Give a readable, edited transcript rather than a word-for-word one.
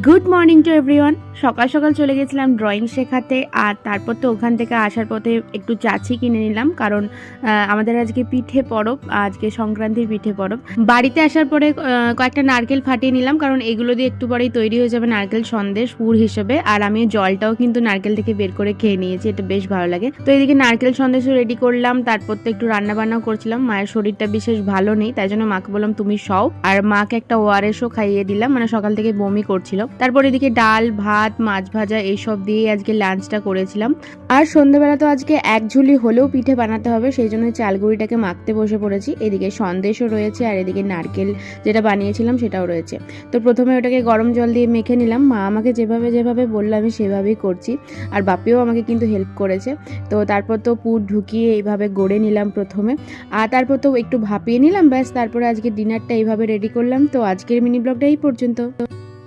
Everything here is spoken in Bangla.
Good morning to everyone. সকাল সকাল চলে গেছিলাম ড্রয়িং শেখাতে, আর তারপর তো ওখান থেকে আসার পথে একটু চাচি কিনে নিলাম, কারণ আমাদের আজকে পিঠে পরব, আজকে সংক্রান্তির পিঠে পরব। বাড়িতে আসার পরে কয়েকটা নারকেল ফাটিয়ে নিলাম, কারণ এগুলো দিয়ে একটু পরেই তৈরি হয়ে যাবে নারকেল সন্দেশ পুর হিসেবে। আর আমি জলটাও কিন্তু নারকেল থেকে বের করে খেয়ে নিয়েছি, এটা বেশ ভালো লাগে। তো এদিকে নারকেল সন্দেশও রেডি করলাম, তারপর তো একটু রান্না বান্নাও করছিলাম। মায়ের শরীরটা বিশেষ ভালো নেই, তাই জন্য মাকে বললাম তুমি সও, আর মাকে একটা ওআরএসও খাইয়ে দিলাম, মানে সকাল থেকে বমি করছিল। তারপর এদিকে ডাল ভাত মাছ ভাজা এইসব দিয়ে আজকে লাঞ্চটা করেছিলাম। আর সন্ধ্যেবেলা তো আজকে এক ঝুলি হলেও পিঠে বানাতে হবে, সেই জন্য চালগুড়িটাকে মাখতে বসে পড়েছি। এদিকে সন্দেশও রয়েছে, আর এদিকে নারকেল যেটা বানিয়েছিলাম সেটাও রয়েছে। তো প্রথমে ওটাকে গরম জল দিয়ে মেখে নিলাম। মা আমাকে যেভাবে যেভাবে বললো আমি সেভাবেই করছি, আর বাপিও আমাকে কিন্তু হেল্প করেছে। তো তারপর তো পুর ঢুকিয়ে এইভাবে গড়ে নিলাম প্রথমে, আর তারপর তো একটু ভাপিয়ে নিলাম, ব্যাস। তারপরে আজকে ডিনারটা এইভাবে রেডি করলাম। তো আজকের মিনি ব্লগটা এই পর্যন্ত।